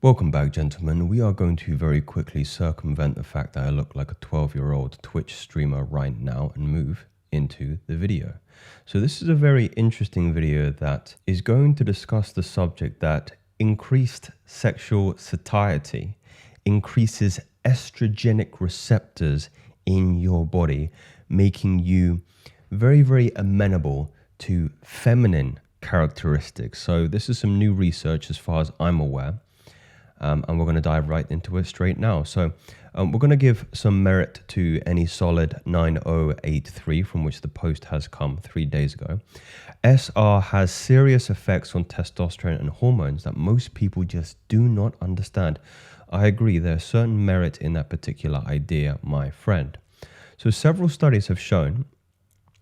Welcome back, gentlemen. We are going to very quickly circumvent the fact that I look like a 12-year-old Twitch streamer right now and move into the video. So this is a very interesting video that is going to discuss the subject that increased sexual satiety increases estrogenic receptors in your body, making you very, very amenable to feminine characteristics. So this is some new research as far as I'm aware. And we're going to dive right into it straight now. So we're going to give some merit to any solid 9083 from which the post has come 3 days ago. SR has serious effects on testosterone and hormones that most people just do not understand. I agree, there's certain merit in that particular idea, my friend. So several studies have shown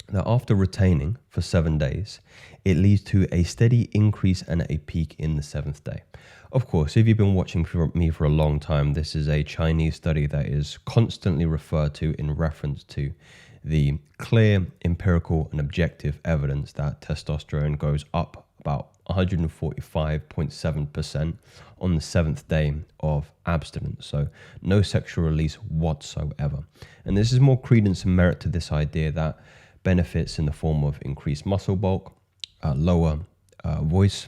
that after retaining for 7 days, it leads to a steady increase and a peak in the 7th day. Of course, if you've been watching me for a long time, this is a Chinese study that is constantly referred to in reference to the clear, empirical, and objective evidence that testosterone goes up about 145.7% on the 7th day of abstinence. So no sexual release whatsoever. And this is more credence and merit to this idea that benefits in the form of increased muscle bulk, lower voice,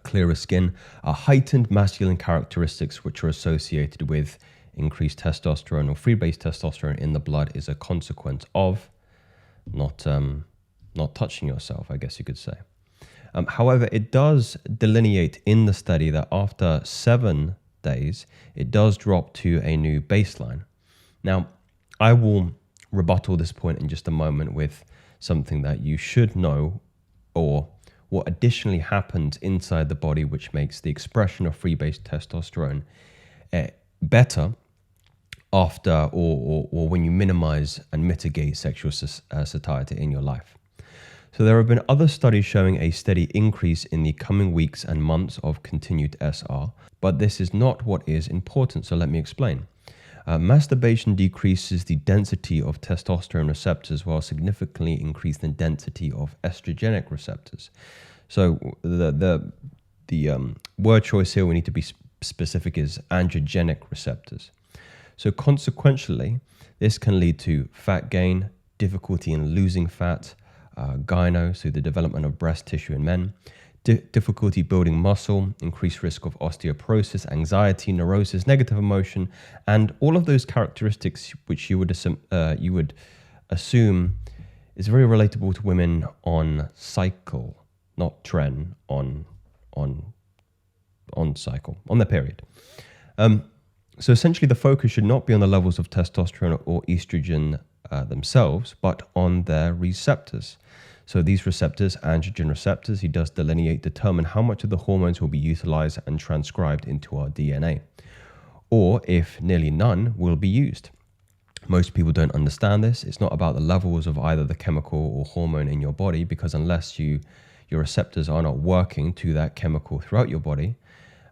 clearer skin, heightened masculine characteristics which are associated with increased testosterone or free-base testosterone in the blood is a consequence of not touching yourself, I guess you could say. However, it does delineate in the study that after 7 days, it does drop to a new baseline. Now, I will rebuttal this point in just a moment with something that you should know, or what additionally happens inside the body which makes the expression of free-base testosterone better after or when you minimize and mitigate sexual satiety in your life. So there have been other studies showing a steady increase in the coming weeks and months of continued SR, but this is not what is important, so let me explain. Masturbation decreases the density of testosterone receptors while significantly increasing the density of estrogenic receptors. So the word choice here we need to be specific is androgenic receptors. So consequentially, this can lead to fat gain, difficulty in losing fat, gyno, so the development of breast tissue in men, difficulty building muscle, increased risk of osteoporosis, anxiety, neurosis, negative emotion, and all of those characteristics which you would assume is very relatable to women on cycle, not trend, on cycle, on their period. So essentially the focus should not be on the levels of testosterone or estrogen themselves, but on their receptors. So these receptors, androgen receptors, he does delineate, determine how much of the hormones will be utilized and transcribed into our DNA, or if nearly none will be used. Most people don't understand this. It's not about the levels of either the chemical or hormone in your body, because unless your receptors are not working to that chemical throughout your body,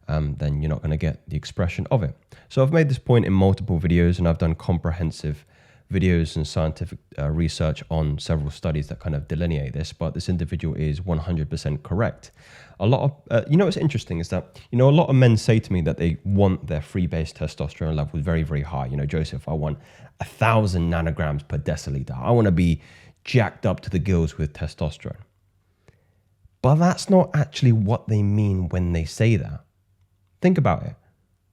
then you're not going to get the expression of it. So I've made this point in multiple videos, and I've done comprehensive videos and scientific research on several studies that kind of delineate this, but this individual is 100% correct. A lot of, what's interesting is that, a lot of men say to me that they want their free-base testosterone levels very, very high. Joseph, I want 1,000 nanograms per deciliter. I want to be jacked up to the gills with testosterone. But that's not actually what they mean when they say that. Think about it.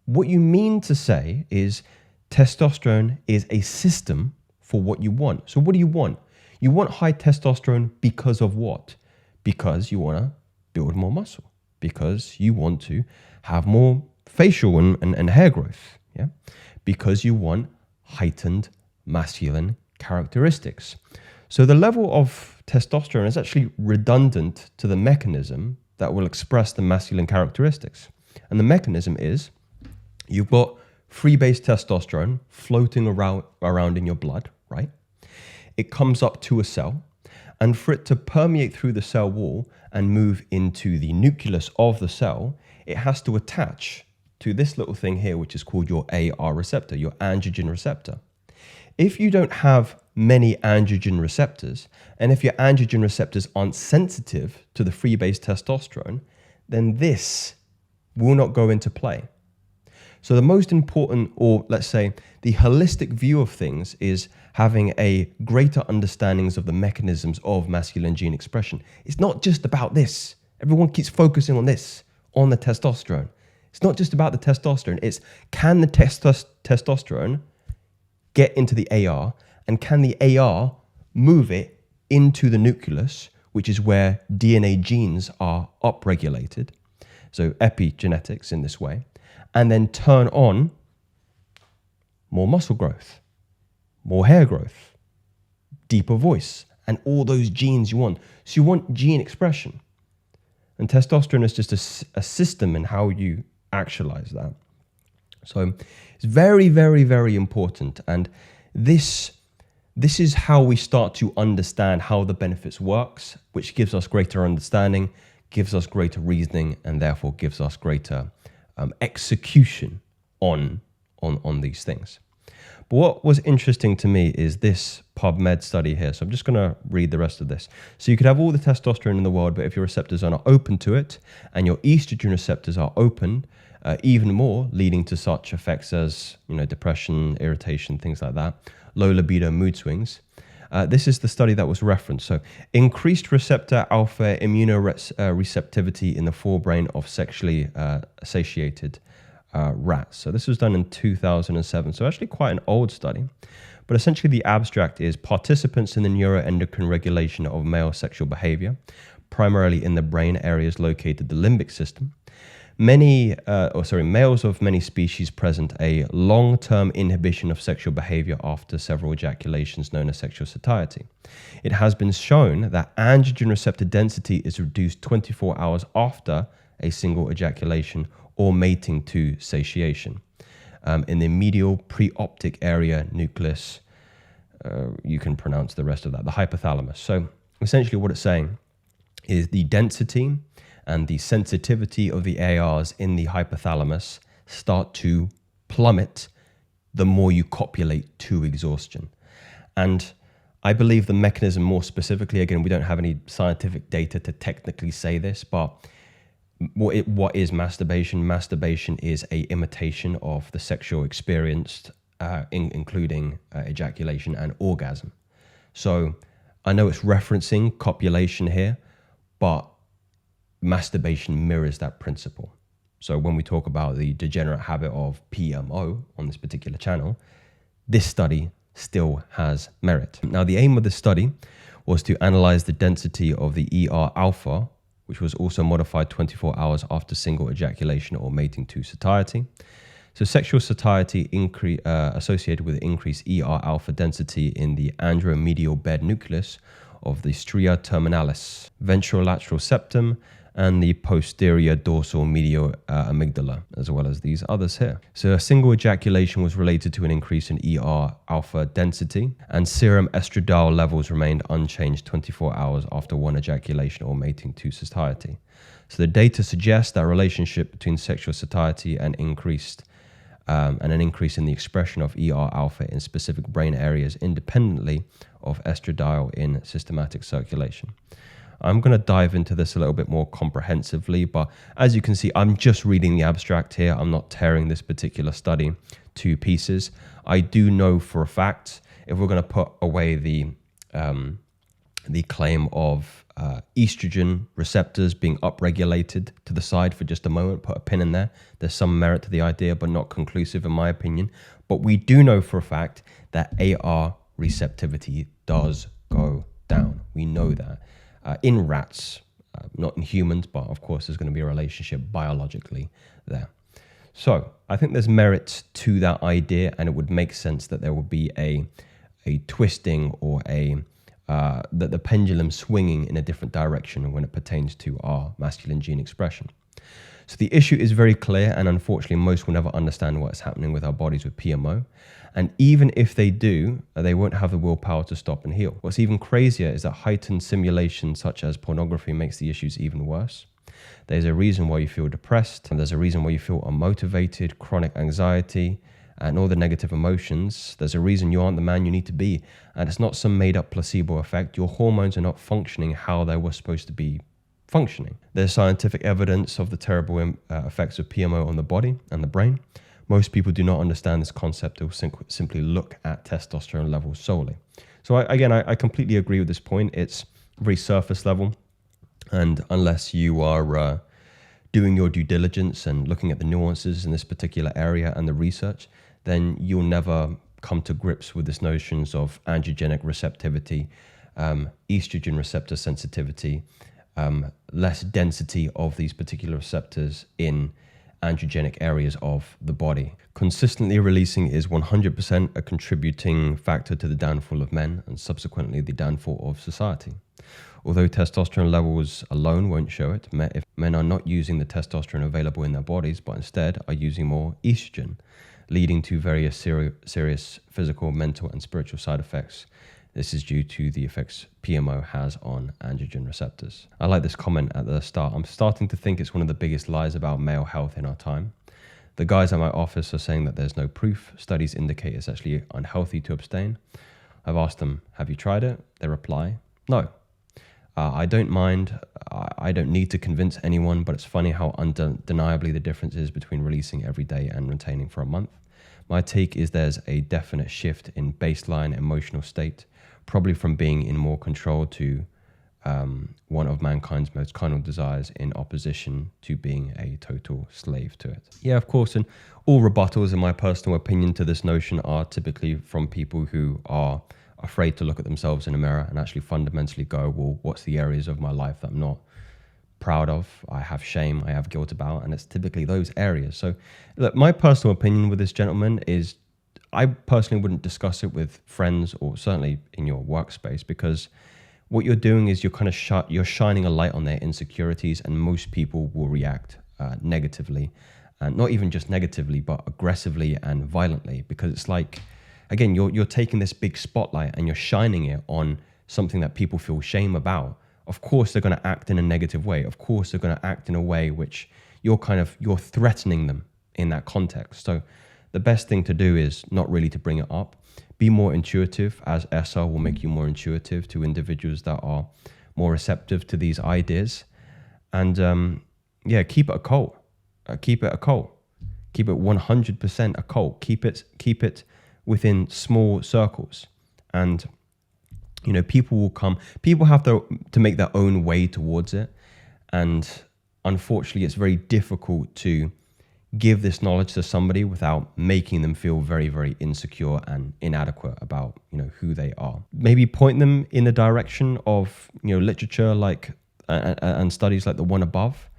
What you mean to say is testosterone is a system for what you want. So what do you want? You want high testosterone because of what? Because you want to build more muscle. Because you want to have more facial and hair growth. Yeah. Because you want heightened masculine characteristics. So the level of testosterone is actually redundant to the mechanism that will express the masculine characteristics. And the mechanism is you've got free-base testosterone floating around in your blood, right? It comes up to a cell, and for it to permeate through the cell wall and move into the nucleus of the cell, it has to attach to this little thing here, which is called your AR receptor, your androgen receptor. If you don't have many androgen receptors, and if your androgen receptors aren't sensitive to the free-base testosterone, then this will not go into play. So the most important, or let's say the holistic view of things, is having a greater understandings of the mechanisms of masculine gene expression. It's not just about this. Everyone keeps focusing on this, on the testosterone. It's not just about the testosterone. It's, can the testosterone get into the AR, and can the AR move it into the nucleus, which is where DNA genes are upregulated, so epigenetics in this way, and then turn on more muscle growth, more hair growth, deeper voice, and all those genes you want. So you want gene expression. And testosterone is just a system in how you actualize that. So it's very, very, very important. And this is how we start to understand how the benefits works, which gives us greater understanding, gives us greater reasoning, and therefore gives us greater execution on these things. But what was interesting to me is this PubMed study here. So I'm just going to read the rest of this. So you could have all the testosterone in the world, but if your receptors are not open to it and your estrogen receptors are open, even more, leading to such effects as, depression, irritation, things like that, low libido, mood swings. This is the study that was referenced. So increased receptor alpha immunoreceptivity in the forebrain of sexually satiated rats. So this was done in 2007. So actually quite an old study. But essentially the abstract is participants in the neuroendocrine regulation of male sexual behavior, primarily in the brain areas located the limbic system. Males of many species present a long-term inhibition of sexual behavior after several ejaculations, known as sexual satiety. It has been shown that androgen receptor density is reduced 24 hours after a single ejaculation or mating to satiation. In the medial preoptic area nucleus, you can pronounce the rest of that, the hypothalamus. So essentially what it's saying is the density and the sensitivity of the ARs in the hypothalamus start to plummet the more you copulate to exhaustion. And I believe the mechanism more specifically, again, we don't have any scientific data to technically say this, but what is masturbation? Masturbation is a imitation of the sexual experience, including ejaculation and orgasm. So I know it's referencing copulation here, but masturbation mirrors that principle. So when we talk about the degenerate habit of PMO on this particular channel, this study still has merit. Now, the aim of the study was to analyze the density of the ER alpha, which was also modified 24 hours after single ejaculation or mating to satiety. So sexual satiety associated with increased ER alpha density in the andromedial bed nucleus of the stria terminalis, ventrolateral septum, and the posterior dorsal medial amygdala, as well as these others here. So a single ejaculation was related to an increase in ER alpha density, and serum estradiol levels remained unchanged 24 hours after one ejaculation or mating to satiety. So the data suggests that relationship between sexual satiety and an increase in the expression of ER alpha in specific brain areas independently of estradiol in systematic circulation. I'm going to dive into this a little bit more comprehensively, but as you can see, I'm just reading the abstract here. I'm not tearing this particular study to pieces. I do know for a fact, if we're going to put away the claim of estrogen receptors being upregulated to the side for just a moment, put a pin in there. There's some merit to the idea, but not conclusive in my opinion. But we do know for a fact that AR receptivity does go down. We know that. In rats, not in humans, but of course there's going to be a relationship biologically there. So I think there's merit to that idea, and it would make sense that there would be a twisting or that the pendulum swinging in a different direction when it pertains to our masculine gene expression. So the issue is very clear, and unfortunately most will never understand what's happening with our bodies with PMO. And even if they do, they won't have the willpower to stop and heal. What's even crazier is that heightened simulation such as pornography makes the issues even worse. There's a reason why you feel depressed, and there's a reason why you feel unmotivated, chronic anxiety, and all the negative emotions. There's a reason you aren't the man you need to be. And it's not some made up placebo effect. Your hormones are not functioning how they were supposed to be functioning. There's scientific evidence of the terrible effects of PMO on the body and the brain. Most people do not understand this concept or simply look at testosterone levels solely. So I completely agree with this point. It's very surface level. And unless you are doing your due diligence and looking at the nuances in this particular area and the research, then you'll never come to grips with this notions of androgenic receptivity, estrogen receptor sensitivity, less density of these particular receptors in androgenic areas of the body. Consistently releasing is 100% a contributing factor to the downfall of men and subsequently the downfall of society. Although testosterone levels alone won't show it, if men are not using the testosterone available in their bodies, but instead are using more estrogen, leading to various serious physical, mental, and spiritual side effects. This is due to the effects PMO has on androgen receptors. I like this comment at the start. I'm starting to think it's one of the biggest lies about male health in our time. The guys at my office are saying that there's no proof. Studies indicate it's actually unhealthy to abstain. I've asked them, have you tried it? They reply, no. I don't mind. I don't need to convince anyone, but it's funny how undeniably the difference is between releasing every day and retaining for a month. My take is there's a definite shift in baseline emotional state, probably from being in more control to one of mankind's most carnal desires in opposition to being a total slave to it. Yeah, of course, and all rebuttals, in my personal opinion, to this notion are typically from people who are afraid to look at themselves in a mirror and actually fundamentally go, well, what's the areas of my life that I'm not proud of, I have shame, I have guilt about, and it's typically those areas. So look, my personal opinion with this gentleman is I personally wouldn't discuss it with friends or certainly in your workspace, because what you're doing is you're kind of you're shining a light on their insecurities, and most people will react negatively, and not even just negatively, but aggressively and violently, because it's like, again, you're taking this big spotlight and you're shining it on something that people feel shame about. Of course, they're going to act in a negative way. Of course, they're going to act in a way which you're threatening them in that context. So the best thing to do is not really to bring it up. Be more intuitive, as SR will make you more intuitive to individuals that are more receptive to these ideas. And keep it a cult. Keep it a cult. Keep it 100% a cult. Keep it within small circles. And people will come. People have to make their own way towards it. And unfortunately, it's very difficult to give this knowledge to somebody without making them feel very, very insecure and inadequate about, who they are. Maybe point them in the direction of, literature like and studies like the one above,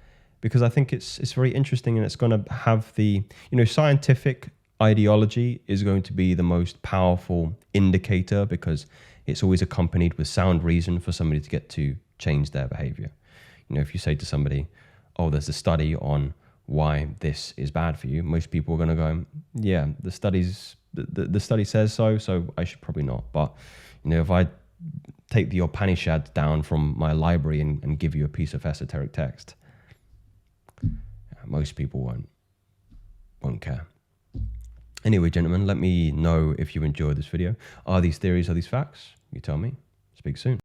because I think it's very interesting, and it's going to have the, scientific ideology is going to be the most powerful indicator, because it's always accompanied with sound reason for somebody to get to change their behavior. If you say to somebody, oh, there's a study on why this is bad for you, most people are going to go, yeah, the study says so I should probably not. But if I take the Upanishad down from my library and give you a piece of esoteric text, most people won't care. Anyway, gentlemen, let me know if you enjoyed this video. Are these theories, are these facts? You tell me. Speak soon.